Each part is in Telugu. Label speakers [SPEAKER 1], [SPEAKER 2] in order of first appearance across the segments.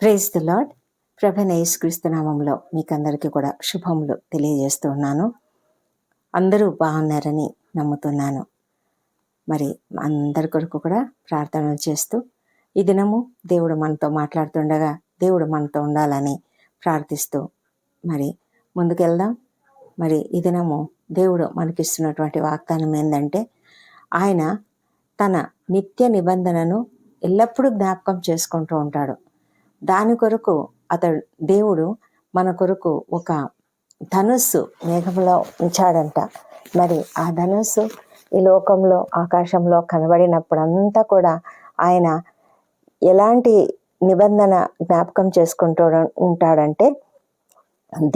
[SPEAKER 1] Praise the lord. ప్రభువైన యేసుక్రీస్తు నామములో మీకందరికీ కూడా శుభములు తెలియజేస్తూ ఉన్నాను. అందరూ బాగున్నారని నమ్ముతున్నాను. మరి అందరి కొరకు కూడా ప్రార్థనలు చేస్తూ ఈ దినము దేవుడు మనతో మాట్లాడుతుండగా దేవుడు మనతో ఉండాలని ప్రార్థిస్తూ మరి ముందుకెళ్దాం. మరి ఈ దినము దేవుడు మనకిస్తున్నటువంటి వాగ్దానం ఏంటంటే, ఆయన తన నిత్య నిబంధనను ఎల్లప్పుడూ జ్ఞాపకం చేసుకుంటూ ఉంటాడు. దాని కొరకు దేవుడు మన కొరకు ఒక ధనుస్సు మేఘంలో ఉంచాడంట. మరి ఆ ధనుస్సు ఈ లోకంలో ఆకాశంలో కనబడినప్పుడు అంతా కూడా ఆయన ఎలాంటి నిబంధన జ్ఞాపకం చేసుకుంటూ ఉంటాడంటే,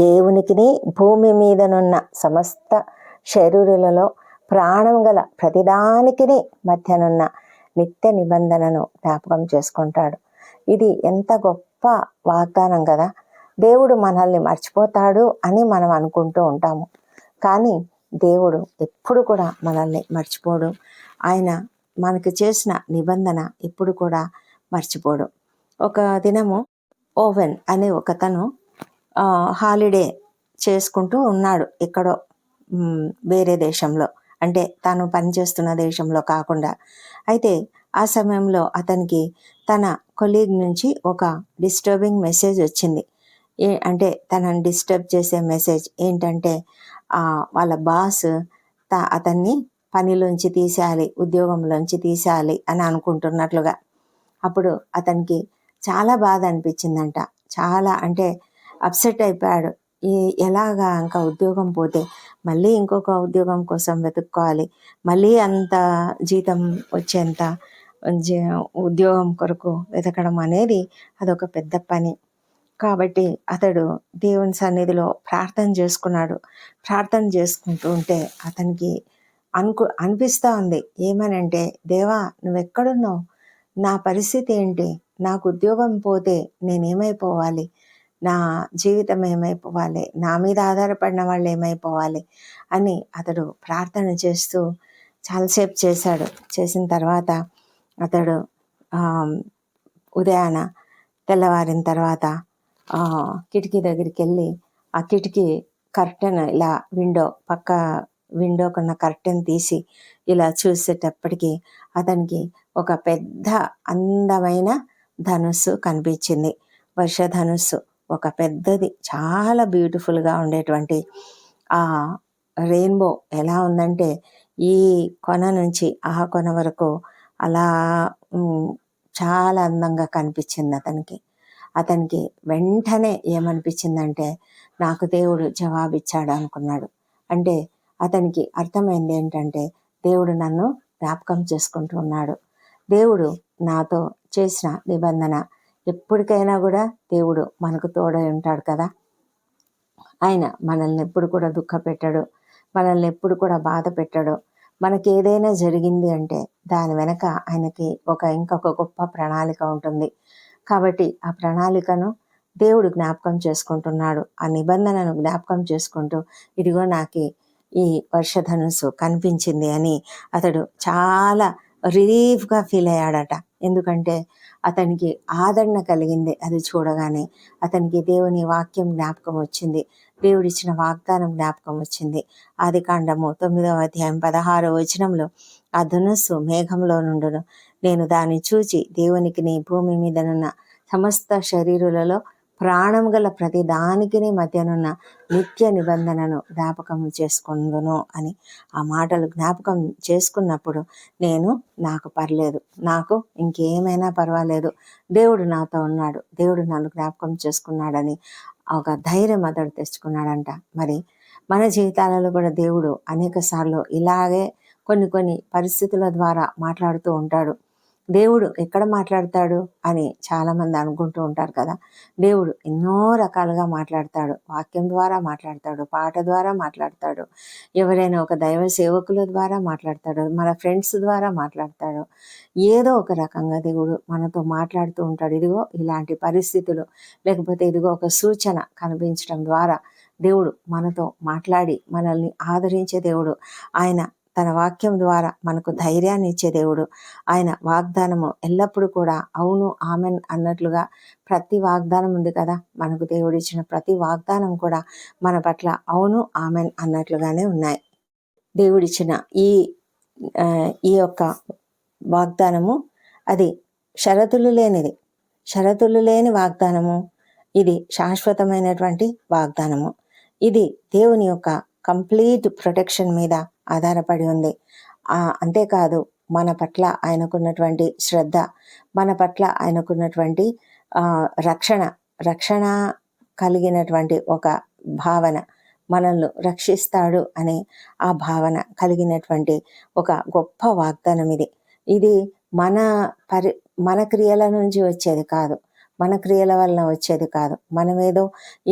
[SPEAKER 1] దేవునికిని భూమి మీదనున్న సమస్త శరీరులలో ప్రాణం గల ప్రతిదానికిని మధ్యనున్న నిత్య నిబంధనను జ్ఞాపకం చేసుకుంటాడు. ఇది ఎంత గొప్ప వాగ్దానం కదా. దేవుడు మనల్ని మర్చిపోతాడు అని మనం అనుకుంటూ ఉంటాము, కానీ దేవుడు ఎప్పుడు కూడా మనల్ని మర్చిపోడు. ఆయన మనకి చేసిన నిబంధన ఎప్పుడు కూడా మర్చిపోడు. ఒక దినము ఓవెన్ అనే ఒకతను హాలిడే చేసుకుంటూ ఉన్నాడు ఎక్కడో వేరే దేశంలో, అంటే తను పనిచేస్తున్న దేశంలో కాకుండా. అయితే ఆ సమయంలో అతనికి తన కొలీగ్ నుంచి ఒక డిస్టర్బింగ్ మెసేజ్ వచ్చింది. అంటే తనని డిస్టర్బ్ చేసే మెసేజ్ ఏంటంటే, వాళ్ళ బాస్ అతన్ని పనిలోంచి తీసేయాలి, ఉద్యోగంలోంచి తీసేయాలి అని అనుకుంటున్నట్లుగా. అప్పుడు అతనికి చాలా బాధ అనిపించిందంట. చాలా అంటే అప్సెట్ అయిపోయాడు. ఎలాగా ఇంకా ఉద్యోగం పోతే మళ్ళీ ఇంకొక ఉద్యోగం కోసం వెతుక్కోవాలి, మళ్ళీ అంత జీతం వచ్చేంత ఉద్యోగం కొరకు వెతకడం అనేది అదొక పెద్ద పని. కాబట్టి అతడు దేవుని సన్నిధిలో ప్రార్థన చేసుకున్నాడు. ప్రార్థన చేసుకుంటూ ఉంటే అతనికి అనిపిస్తూ ఉంది, ఏమనంటే, దేవా నువ్వెక్కడున్నావు? నా పరిస్థితి ఏంటి? నాకు ఉద్యోగం పోతే నేనేమైపోవాలి? నా జీవితం ఏమైపోవాలి? నా మీద ఆధారపడిన వాళ్ళు ఏమైపోవాలి అని అతడు ప్రార్థన చేస్తూ చాలాసేపు చేశాడు. చేసిన తర్వాత అతడు ఉదయాన తెల్లవారిన తర్వాత కిటికీ దగ్గరికి వెళ్ళి ఆ కిటికీ కర్టెన్ ఇలా పక్క విండోకున్న కర్టెన్ తీసి ఇలా చూసేటప్పటికి అతనికి ఒక పెద్ద అందమైన ధనుస్సు కనిపించింది. వర్ష ధనుస్సు, ఒక పెద్దది, చాలా బ్యూటిఫుల్గా ఉండేటువంటి ఆ రెయిన్బో ఎలా ఉందంటే, ఈ కొన నుంచి ఆ కొన వరకు అలా చాలా అందంగా కనిపించింది అతనికి వెంటనే ఏమనిపించిందంటే, నాకు దేవుడు జవాబిచ్చాడు అనుకున్నాడు. అంటే అతనికి అర్థమైంది ఏంటంటే, దేవుడు నన్ను జ్ఞాపకం చేసుకుంటూ ఉన్నాడు. దేవుడు నాతో చేసిన నిబంధన ఎప్పటికైనా కూడా దేవుడు మనకు తోడై ఉంటాడు కదా. ఆయన మనల్ని ఎప్పుడు కూడా దుఃఖ పెట్టాడు, మనల్ని ఎప్పుడు కూడా బాధ పెట్టాడు. మనకి ఏదైనా జరిగింది అంటే దాని వెనక ఆయనకి ఇంకొక గొప్ప ప్రణాళిక ఉంటుంది. కాబట్టి ఆ ప్రణాళికను దేవుడు జ్ఞాపకం చేసుకుంటున్నాడు. ఆ నిబంధనను జ్ఞాపకం చేసుకుంటూ, ఇదిగో నాకు ఈ వర్షధనుస్సు కనిపించింది అని అతడు చాలా రిలీఫ్గా ఫీల్ అయ్యాడట. ఎందుకంటే అతనికి ఆదరణ కలిగింది. అది చూడగానే అతనికి దేవుని వాక్యం జ్ఞాపకం వచ్చింది, దేవుడిచ్చిన వాగ్దానం జ్ఞాపకం వచ్చింది. ఆదికాండము 9వ అధ్యాయం 16వ వచనంలో, ఆ ధనుస్సు మేఘంలో నుండును, నేను దాన్ని చూచి దేవునికి నీ భూమి మీదనున్న సమస్త శరీరులలో ప్రాణం గల ప్రతి దానికి మధ్యనున్న నిత్య నిబంధనను జ్ఞాపకం చేసుకుందును అని ఆ మాటలు జ్ఞాపకం చేసుకున్నప్పుడు నాకు పర్లేదు, నాకు ఇంకేమైనా పర్వాలేదు, దేవుడు నాతో ఉన్నాడు, దేవుడు నన్ను జ్ఞాపకం చేసుకున్నాడని ఒక ధైర్యం అతడు తెచ్చుకున్నాడంట. మరి మన జీవితాలలో కూడా దేవుడు అనేక సార్లు ఇలాగే కొన్ని పరిస్థితుల ద్వారా మాట్లాడుతూ ఉంటాడు. దేవుడు ఎక్కడ మాట్లాడతాడు అని చాలామంది అనుకుంటూ ఉంటారు కదా. దేవుడు ఎన్నో రకాలుగా మాట్లాడతాడు. వాక్యం ద్వారా మాట్లాడతాడు, పాట ద్వారా మాట్లాడతాడు, ఎవరైనా ఒక దైవ సేవకుల ద్వారా మాట్లాడతాడు, మన ఫ్రెండ్స్ ద్వారా మాట్లాడతాడు. ఏదో ఒక రకంగా దేవుడు మనతో మాట్లాడుతూ ఉంటాడు. ఇదిగో ఇలాంటి పరిస్థితులు, లేకపోతే ఇదిగో ఒక సూచన కనిపించడం ద్వారా దేవుడు మనతో మాట్లాడి మనల్ని ఆదరించే దేవుడు. ఆయన తన వాక్యం ద్వారా మనకు ధైర్యాన్ని ఇచ్చే దేవుడు. ఆయన వాగ్దానము ఎల్లప్పుడూ కూడా అవును ఆమెన్ అన్నట్లుగా ప్రతి వాగ్దానం ఉంది కదా, మనకు దేవుడిచ్చిన ప్రతి వాగ్దానం కూడా మన పట్ల అవును ఆమెన్ అన్నట్లుగానే ఉన్నాయి. దేవుడిచ్చిన ఈ యొక్క వాగ్దానము అది షరతులు లేనిది, షరతులు లేని వాగ్దానము. ఇది శాశ్వతమైనటువంటి వాగ్దానము. ఇది దేవుని యొక్క కంప్లీట్ ప్రొటెక్షన్ మీద ఆధారపడి ఉంది. అంతేకాదు మన పట్ల ఆయనకున్నటువంటి శ్రద్ధ, మన పట్ల ఆయనకున్నటువంటి రక్షణ కలిగినటువంటి ఒక భావన, మనల్ని రక్షిస్తాడు అనే ఆ భావన కలిగినటువంటి ఒక గొప్ప వాగ్దానం ఇది. ఇది మన క్రియల నుంచి వచ్చేది కాదు, మన క్రియల వలన వచ్చేది కాదు. మనమేదో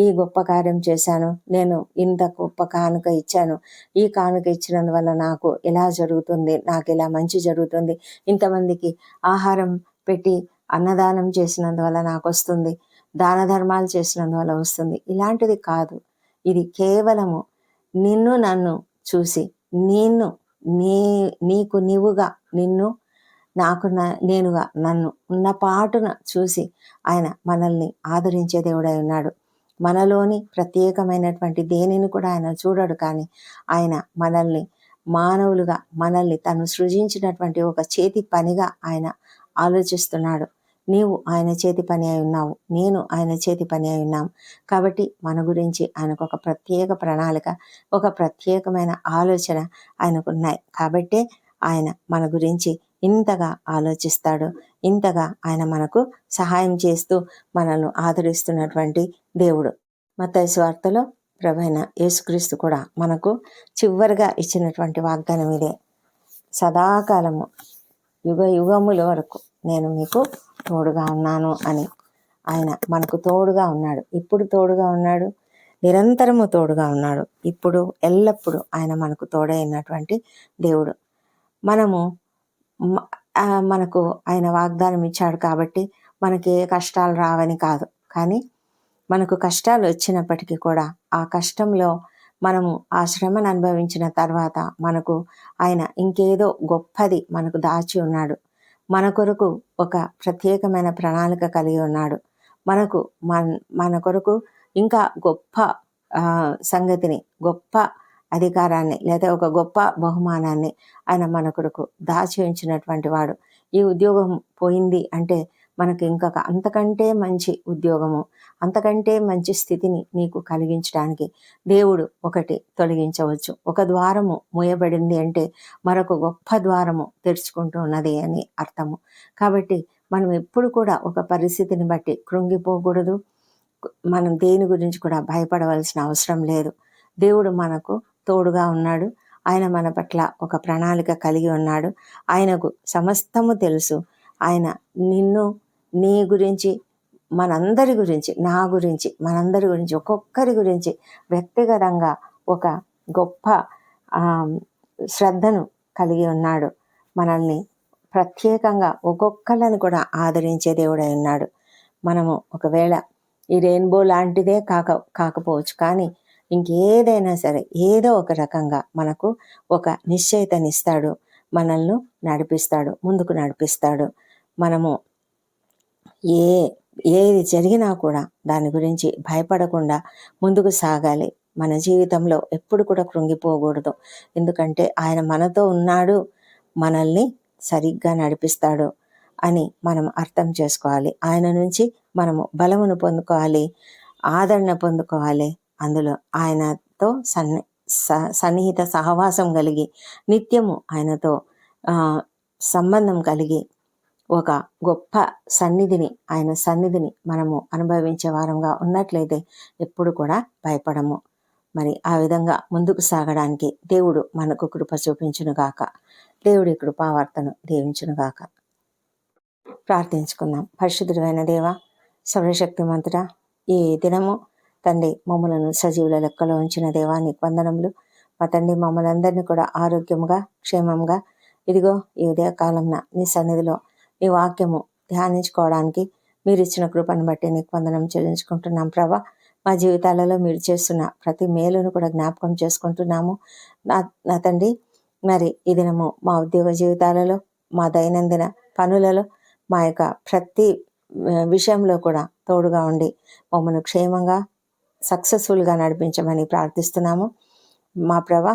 [SPEAKER 1] ఈ గొప్ప కార్యం చేశాను, నేను ఇంత గొప్ప కానుక ఇచ్చాను, ఈ కానుక ఇచ్చినందువల్ల నాకు ఇలా జరుగుతుంది, నాకు ఇలా మంచి జరుగుతుంది, ఇంతమందికి ఆహారం పెట్టి అన్నదానం చేసినందువల్ల నాకు వస్తుంది, దాన ధర్మాలు చేసినందువల్ల వస్తుంది, ఇలాంటిది కాదు. ఇది కేవలము నిన్ను నన్ను చూసి, నీకు నీవుగా, నిన్ను నాకు నేనుగా, నన్ను ఉన్న పాటున చూసి ఆయన మనల్ని ఆదరించే దేవుడై ఉన్నాడు. మనలోని ప్రత్యేకమైనటువంటి దేనిని కూడా ఆయన చూడడు, కానీ ఆయన మనల్ని మానవులుగా, మనల్ని తను సృజించినటువంటి ఒక చేతి పనిగా ఆయన ఆలోచిస్తున్నాడు. నీవు ఆయన చేతి పని అయి ఉన్నావు, నేను ఆయన చేతి పని అయి ఉన్నాం. కాబట్టి మన గురించి ఆయనకు ఒక ప్రత్యేక ప్రణాళిక, ఒక ప్రత్యేకమైన ఆలోచన ఆయనకున్నాయి. కాబట్టే ఆయన మన గురించి ఇంతగా ఆలోచిస్తాడు, ఇంతగా ఆయన మనకు సహాయం చేస్తూ మనల్ని ఆదరిస్తున్నటువంటి దేవుడు. మత్తయి సువార్తలో ప్రభువైన యేసుక్రీస్తు కూడా మనకు చివరిగా ఇచ్చినటువంటి వాగ్దానం ఇదే: సదాకాలము యుగ యుగముల వరకు నేను మీకు తోడుగా ఉన్నాను అని. ఆయన మనకు తోడుగా ఉన్నాడు, ఇప్పుడు తోడుగా ఉన్నాడు, నిరంతరము తోడుగా ఉన్నాడు, ఇప్పుడు ఎల్లప్పుడూ ఆయన మనకు తోడైనటువంటి దేవుడు. మనకు ఆయన వాగ్దానం ఇచ్చాడు కాబట్టి మనకి ఏ కష్టాలు రావని కాదు, కానీ మనకు కష్టాలు వచ్చినప్పటికీ కూడా ఆ కష్టంలో మనము ఆ శ్రమను అనుభవించిన తర్వాత మనకు ఆయన ఇంకేదో గొప్పది మనకు దాచి ఉన్నాడు. మన కొరకు ఒక ప్రత్యేకమైన ప్రణాళిక కలిగి ఉన్నాడు. మన కొరకు ఇంకా గొప్ప సంగతిని, గొప్ప అధికారాన్ని, లేదా ఒక గొప్ప బహుమానాన్ని ఆయన మన కొరకు దాచి ఉంచినటువంటి వాడు. ఈ ఉద్యోగం పోయింది అంటే మనకు ఇంకొక అంతకంటే మంచి ఉద్యోగము, అంతకంటే మంచి స్థితిని నీకు కలిగించడానికి దేవుడు ఒకటి తొలగించవచ్చు. ఒక ద్వారము మూయబడింది అంటే మరొక గొప్ప ద్వారము తెరుచుకుంటూ ఉన్నది అని అర్థము. కాబట్టి మనం ఎప్పుడు కూడా ఒక పరిస్థితిని బట్టి కృంగిపోకూడదు. మనం దేని గురించి కూడా భయపడవలసిన అవసరం లేదు. దేవుడు మనకు తోడుగా ఉన్నాడు. ఆయన మన పట్ల ఒక ప్రణాళిక కలిగి ఉన్నాడు. ఆయనకు సమస్తము తెలుసు. ఆయన నీ గురించి, మనందరి గురించి, నా గురించి, మనందరి గురించి, ఒక్కొక్కరి గురించి వ్యక్తిగతంగా ఒక గొప్ప శ్రద్ధను కలిగి ఉన్నాడు. మనల్ని ప్రత్యేకంగా ఒక్కొక్కరిని కూడా ఆదరించే దేవుడై ఉన్నాడు. మనము ఒకవేళ ఈ రెయిన్బో లాంటిదే కాకపోవచ్చు, కానీ ఇంకేదైనా సరే ఏదో ఒక రకంగా మనకు ఒక నిశ్చయితనిస్తాడు, మనల్ని నడిపిస్తాడు, ముందుకు నడిపిస్తాడు. మనము ఏది జరిగినా కూడా దాని గురించి భయపడకుండా ముందుకు సాగాలి. మన జీవితంలో ఎప్పుడు కూడా కృంగిపోకూడదు. ఎందుకంటే ఆయన మనతో ఉన్నాడు, మనల్ని సరిగ్గా నడిపిస్తాడు అని మనం అర్థం చేసుకోవాలి. ఆయన నుంచి మనము బలమును పొందుకోవాలి, ఆదరణ పొందుకోవాలి. అందులో ఆయనతో సన్నిహిత సహవాసం కలిగి, నిత్యము ఆయనతో సంబంధం కలిగి ఒక గొప్ప ఆయన సన్నిధిని మనము అనుభవించే వారంగా ఉన్నట్లయితే ఎప్పుడు కూడా భయపడము. మరి ఆ విధంగా ముందుకు సాగడానికి దేవుడు మనకు కృప చూపించునుగాక. దేవుడి కృపావార్తను దీవించునుగాక. ప్రార్థించుకుందాం. పరిశుద్ధుడైన దేవ, సర్వశక్తిమంతుడా, ఈ దినము తండ్రి మమ్మలను సజీవుల లెక్కలో ఉంచిన దేవా నీకు వందనములు. మా తండ్రి మమ్మల్ని అందరినీ కూడా ఆరోగ్యముగా, క్షేమంగా ఇదిగో ఈ ఉదయకాలంన నీ సన్నిధిలో నీ వాక్యము ధ్యానించుకోవడానికి మీరు ఇచ్చిన కృపను బట్టి నీకు వందనం చెల్లించుకుంటున్నాం ప్రభా. మా జీవితాలలో మీరు చేస్తున్న ప్రతి మేలును కూడా జ్ఞాపకం చేసుకుంటున్నాము. నా తండ్రి, మరి ఈ దినము మా ఉద్యోగ జీవితాలలో, మా దైనందిన పనులలో, మా యొక్క ప్రతి విషయంలో కూడా తోడుగా ఉండి మమ్మల్ని క్షేమంగా సక్సెస్ఫుల్గా నడిపించమని ప్రార్థిస్తున్నాము. మా ప్రభా,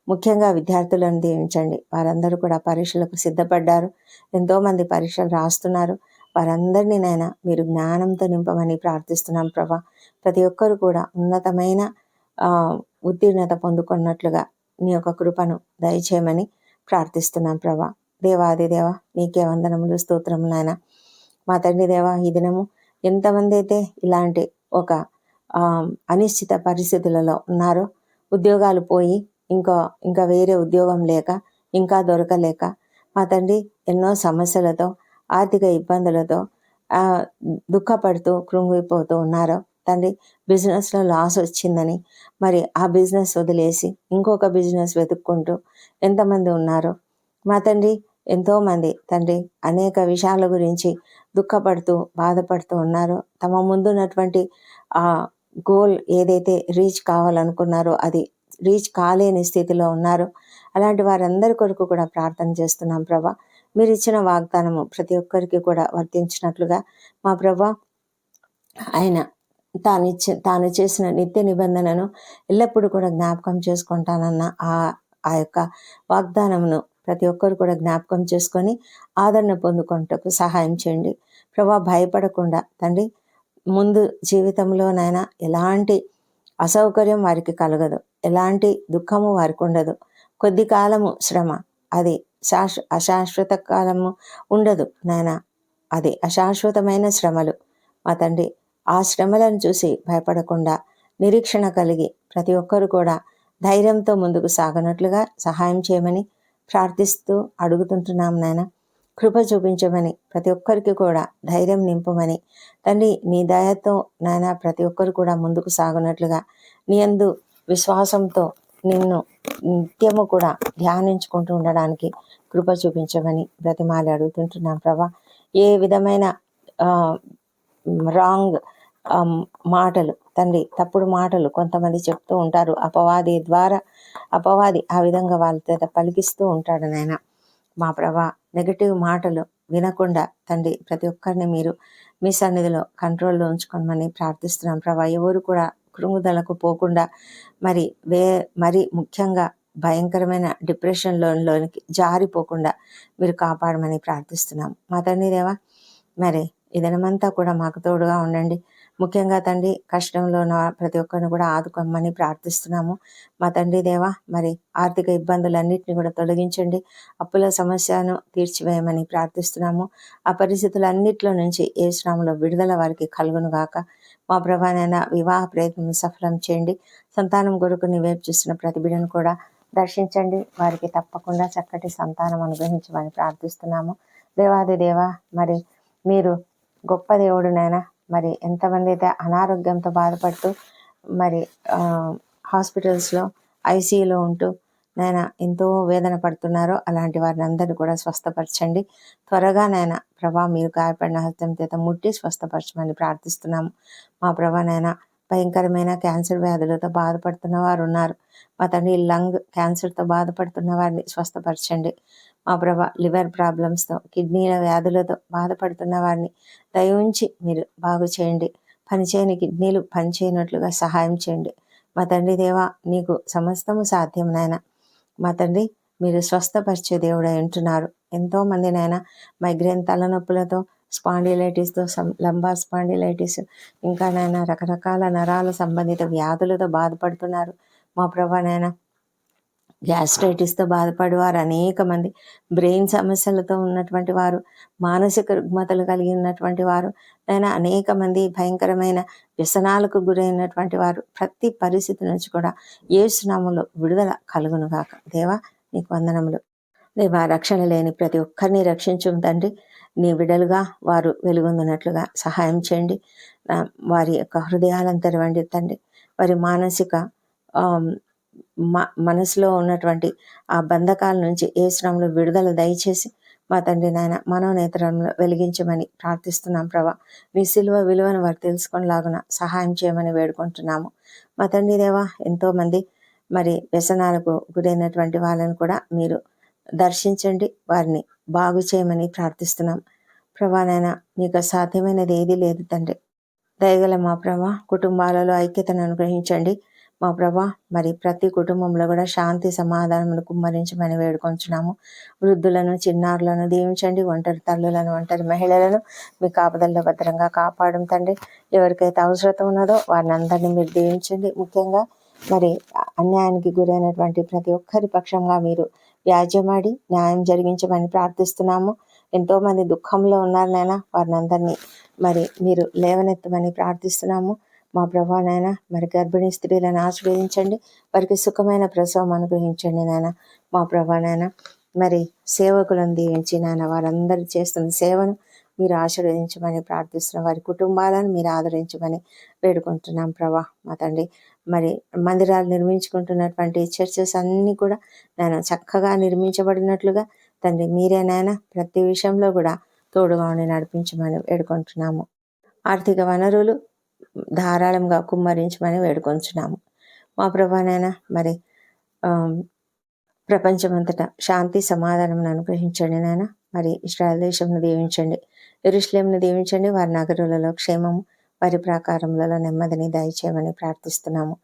[SPEAKER 1] ముఖ్యంగా విద్యార్థులను దీవించండి. వారందరూ కూడా పరీక్షలకు సిద్ధపడ్డారు. ఎంతోమంది పరీక్షలు రాస్తున్నారు. వారందరినీ నైనా మీరు జ్ఞానంతో నింపమని ప్రార్థిస్తున్నాం ప్రభా. ప్రతి ఒక్కరు కూడా ఉన్నతమైన ఉత్తీర్ణత పొందుకున్నట్లుగా నీ యొక్క కృపను దయచేయమని ప్రార్థిస్తున్నాం ప్రభా. దేవాది దేవ, నీకే వందనములు, స్తోత్రములు నాయన. మా తండ్రి దేవ, ఈ దినము ఎంతమంది అయితే ఇలాంటి ఒక అనిశ్చిత పరిస్థితులలో ఉన్నారో, ఉద్యోగాలు పోయి ఇంకా వేరే ఉద్యోగం లేక, ఇంకా దొరకలేక, మా తండ్రి ఎన్నో సమస్యలతో, ఆర్థిక ఇబ్బందులతో దుఃఖపడుతూ కృంగిపోతూ ఉన్నారో తండ్రి, బిజినెస్లో లాస్ వచ్చిందని మరి ఆ బిజినెస్ వదిలేసి ఇంకొక బిజినెస్ వెతుక్కుంటూ ఎంతమంది ఉన్నారో మా తండ్రి, ఎంతోమంది తండ్రి అనేక విషయాల గురించి దుఃఖపడుతూ బాధపడుతూ ఉన్నారో, తమ ముందున్నటువంటి ఆ గోల్ ఏదైతే రీచ్ కావాలనుకున్నారో అది రీచ్ కాలేని స్థితిలో ఉన్నారు. అలాంటి వారందరి కొరకు కూడా ప్రార్థన చేస్తున్నాం ప్రభా. మీరు ఇచ్చిన వాగ్దానము ప్రతి ఒక్కరికి కూడా వర్తించినట్లుగా మా ప్రభా, ఆయన తాను చేసిన నిత్య నిబంధనను ఎల్లప్పుడూ కూడా జ్ఞాపకం చేసుకుంటానన్న ఆ యొక్క వాగ్దానమును ప్రతి ఒక్కరు కూడా జ్ఞాపకం చేసుకొని ఆదరణ పొందుకుంటకు సహాయం చేయండి ప్రభా. భయపడకుండా తండ్రి, ముందు జీవితంలోనైనా ఎలాంటి అసౌకర్యం వారికి కలగదు, ఎలాంటి దుఃఖము వారికి ఉండదు. కొద్ది కాలము శ్రమ, అది అశాశ్వత కాలము ఉండదు నాయన, అది అశాశ్వతమైన శ్రమలు. మా తండ్రి, ఆ శ్రమలను చూసి భయపడకుండా నిరీక్షణ కలిగి ప్రతి ఒక్కరు కూడా ధైర్యంతో ముందుకు సాగనట్లుగా సహాయం చేయమని ప్రార్థిస్తూ అడుగుతుంటున్నాం నాయన. కృప చూపించమని, ప్రతి ఒక్కరికి కూడా ధైర్యం నింపమని తండ్రి, నీ దయతో నాయన ప్రతి ఒక్కరు కూడా ముందుకు సాగునట్లుగా నీ యందు విశ్వాసంతో నిన్ను నిత్యము కూడా ధ్యానించుకుంటూ ఉండడానికి కృప చూపించమని బ్రతిమాలి అడుగుతుంటున్నాం ప్రభా. ఏ విధమైన రాంగ్ మాటలు తండ్రి, తప్పుడు మాటలు కొంతమంది చెప్తూ ఉంటారు. అపవాది ఆ విధంగా వాళ్ళ చేత పలికిస్తూ ఉంటాడు నాయన. మా ప్రభా, నెగటివ్ మాటలు వినకుండా తండ్రి ప్రతి ఒక్కరిని మీరు మీ సన్నిధిలో కంట్రోల్లో ఉంచుకోమని ప్రార్థిస్తున్నాం ప్రభా. ఎవరు కూడా కృంగుదలకు పోకుండా మరి ముఖ్యంగా భయంకరమైన డిప్రెషన్లోనికి జారిపోకుండా మీరు కాపాడమని ప్రార్థిస్తున్నాం మా తండ్రి దేవా. మరి ఈ దినమంతా కూడా మాకు తోడుగా ఉండండి. ముఖ్యంగా తండ్రి, కష్టంలో ఉన్న ప్రతి ఒక్కరిని కూడా ఆదుకోమని ప్రార్థిస్తున్నాము మా తండ్రి దేవా. మరి ఆర్థిక ఇబ్బందులన్నింటినీ కూడా తొలగించండి, అప్పుల సమస్యను తీర్చివేయమని ప్రార్థిస్తున్నాము. ఆ పరిస్థితులన్నింటిలో నుంచి యేసునామములో విడుదల వారికి కలుగును గాక. మా ప్రభానైనా వివాహ ప్రయత్నం సఫలం చేయండి. సంతానం కొరకు నీవేపు చూస్తున్న ప్రతి బిడ్డను కూడా దర్శించండి. వారికి తప్పకుండా చక్కటి సంతానం అనుగ్రహించమని ప్రార్థిస్తున్నాము. దేవాది దేవా, మరి మీరు గొప్ప దేవుడునైనా. మరి ఎంతమంది అయితే అనారోగ్యంతో బాధపడుతూ మరి హాస్పిటల్స్లో ఐసీయూలో ఉంటూ నాయన ఎంతో వేదన పడుతున్నారో అలాంటి వారిని అందరినీ కూడా స్వస్థపరచండి. త్వరగా నాయన ప్రభా, మీరు గాయపడిన హస్తం చేత ముట్టి స్వస్థపరచమని ప్రార్థిస్తున్నాము మా ప్రభా. నాయన భయంకరమైన క్యాన్సర్ వ్యాధులతో బాధపడుతున్న వారు ఉన్నారు. మా తండ్రి, లంగ్ క్యాన్సర్తో బాధపడుతున్న వారిని స్వస్థపరచండి మా ప్రభా. లివర్ ప్రాబ్లమ్స్తో, కిడ్నీల వ్యాధులతో బాధపడుతున్న వారిని దయ ఉంచి మీరు బాగు చేయండి. పనిచేయని కిడ్నీలు పనిచేయనట్లుగా సహాయం చేయండి మా తండ్రి దేవా. నీకు సమస్తము సాధ్యం నాయన. మా తండ్రి, మీరు స్వస్థపరిచే దేవుడై ఉంటున్నారు. ఎంతోమంది నాయన మైగ్రేన్ తలనొప్పులతో, స్పాండిలైటిస్తో, లంబార్ స్పాండిలైటిస్, ఇంకా నాయన రకరకాల నరాల సంబంధిత వ్యాధులతో బాధపడుతున్నారు మా ప్రభా. నాయన గ్యాస్ట్రైటిస్తో బాధపడేవారు అనేక మంది, బ్రెయిన్ సమస్యలతో ఉన్నటువంటి వారు, మానసిక రుగ్మతలు కలిగి ఉన్నటువంటి వారు, అయినా అనేక మంది భయంకరమైన వ్యసనాలకు గురైనటువంటి వారు, ప్రతి పరిస్థితి నుంచి కూడా యేసు నామములో విడుదల కలుగునుగాక. దేవా, నీకు వందనములు. దేవా, రక్షణ లేని ప్రతి ఒక్కరిని రక్షించు తండ్రి. నీ బిడ్డలుగా వారు వెలుగొందినట్లుగా సహాయం చేయండి. వారి యొక్క హృదయాలను తెరవండి తండ్రి. వారి మానసిక మనసులో ఉన్నటువంటి ఆ బంధకాల నుంచి యేసు నామములో విడుదల దయచేసి మా తండ్రి నాయన మనోనేత్రంలో వెలిగించమని ప్రార్థిస్తున్నాం ప్రభా. మీ సిలువ విలువను వారు తెలుసుకునేలాగున సహాయం చేయమని వేడుకుంటున్నాము మా తండ్రి దేవా. ఎంతోమంది మరి వ్యసనాలకు గురైనటువంటి వాళ్ళని కూడా మీరు దర్శించండి, వారిని బాగు చేయమని ప్రార్థిస్తున్నాం. ప్రభా నాయన, మీకు అసాధ్యమైనది ఏదీ లేదు తండ్రి. దయగల మా ప్రభా, కుటుంబాలలో ఐక్యతను అనుగ్రహించండి మా ప్రభా. మరి ప్రతి కుటుంబంలో కూడా శాంతి సమాధానమును కుమ్మరించమని వేడుకొంచున్నాము. వృద్ధులను, చిన్నారులను దీవించండి. ఒంటరి తల్లులను, ఒంటరి మహిళలను మీ కాపుదల్లో భద్రంగా కాపాడం తండ్రి. ఎవరికైతే అవసరత ఉన్నదో వారిని అందరినీ మీరు దీవించండి. ముఖ్యంగా మరి అన్యాయానికి గురైనటువంటి ప్రతి ఒక్కరి పక్షంగా మీరు వ్యాజ్యమాడి న్యాయం జరిగించమని ప్రార్థిస్తున్నాము. ఎంతోమంది దుఃఖంలో ఉన్నారు నాయన, వారిని అందరినీ మరి మీరు లేవనెత్తమని ప్రార్థిస్తున్నాము. మా ప్రభా నాయన, మరి గర్భిణీ స్త్రీలను ఆశీర్వదించండి, వారికి సుఖమైన ప్రసవం అనుగ్రహించండి నాయన. మా ప్రభా నాయన, మరి సేవకులను దీవించి నాయన, వారందరూ చేస్తున్న సేవను మీరు ఆశీర్వదించమని ప్రార్థిస్తున్నాం. వారి కుటుంబాలను మీరు ఆదరించమని వేడుకుంటున్నాం ప్రభా. మా తండ్రి, మరి మందిరాలు నిర్మించుకుంటున్నటువంటి చర్చెస్ అన్నీ కూడా నేను చక్కగా నిర్మించబడినట్లుగా తండ్రి మీరే నాయన ప్రతి విషయంలో కూడా తోడుగా ఉండి నడిపించమని వేడుకుంటున్నాము. ఆర్థిక వనరులు ధారాళంగా కుమ్మరించమని వేడుకొంచున్నాము. మా ప్రభానైనా మరి ప్రపంచమంతటా శాంతి సమాధానం అనుగ్రహించండి నాయన. మరి ఇశ్రాయేల్ దేశంను దీవించండి, యెరూషలేమును దీవించండి. వారి నగరులలో క్షేమము, వారి ప్రాకారములలో నెమ్మదిని దయచేయమని ప్రార్థిస్తున్నాము.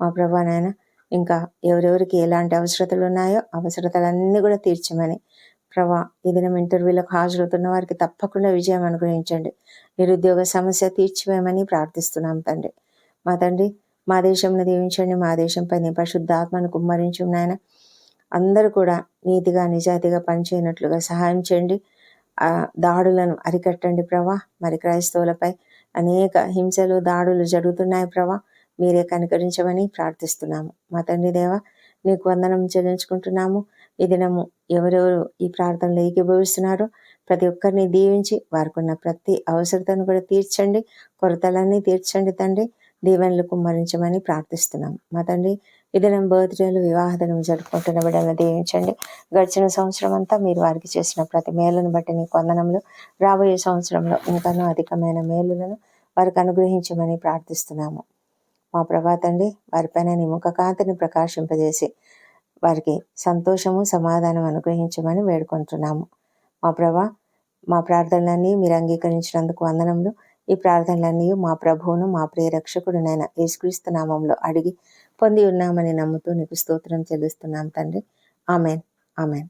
[SPEAKER 1] మా ప్రభానైనా ఇంకా ఎవరెవరికి ఎలాంటి అవసరతలు ఉన్నాయో అవసరతలన్నీ కూడా తీర్చమని ప్రభా, ఈ దినం ఇంటర్వ్యూలకు హాజరవుతున్న వారికి తప్పకుండా విజయం అనుగ్రహించండి. నిరుద్యోగ సమస్య తీర్చివేయమని ప్రార్థిస్తున్నాం తండ్రి. మా తండ్రి, మా దేశంను దీవించండి. మా దేశంపై నీ పరిశుద్ధాత్మను కుమ్మరించు నాయన. అందరూ కూడా నీతిగా నిజాయితీగా పనిచేయనట్లుగా సహాయం చేయండి. దాడులను అరికట్టండి ప్రభా. మరి క్రైస్తవులపై అనేక హింసలు, దాడులు జరుగుతున్నాయి ప్రభా. మీరే కనికరించమని ప్రార్థిస్తున్నాము. మా తండ్రి దేవ, నీకు వందనం చెల్లించుకుంటున్నాము. ఈ దినము ఎవరెవరు ఈ ప్రార్థనలో ఏకీభవిస్తున్నారో ప్రతి ఒక్కరిని దీవించి వారికి ఉన్న ప్రతి అవసరతను కూడా తీర్చండి, కొరతలన్నీ తీర్చండి తండ్రి. దీవెనలు కుమ్మరించమని ప్రార్థిస్తున్నాం. మా తండ్రి, ఈ దినం బర్త్డేలు, వివాహదనం జరుపుకుంటున్న బిడ్డలను దీవించండి. గడిచిన సంవత్సరం అంతా మీరు వారికి చేసిన ప్రతి మేలును బట్టి నీకు వందనములు. రాబోయే సంవత్సరంలో ఇంకనూ అధికమైన మేలులను వారికి అనుగ్రహించమని ప్రార్థిస్తున్నాము. మా ప్రభా తండ్రి, వారిపైన నీ ముఖ కాంతిని ప్రకాశింపజేసి వారికి సంతోషము, సమాధానం అనుగ్రహించమని వేడుకుంటున్నాము. మా ప్రభా, మా ప్రార్థనలన్నీ మీరు అంగీకరించినందుకు వందనములు. ఈ ప్రార్థనలన్నీ మా ప్రభువును, మా ప్రియ రక్షకుడునైన యేసుక్రీస్తు నామంలో అడిగి పొంది ఉన్నామని నమ్ముతూ నీకు స్తోత్రం చెల్లిస్తున్నాం తండ్రి. Amen, amen.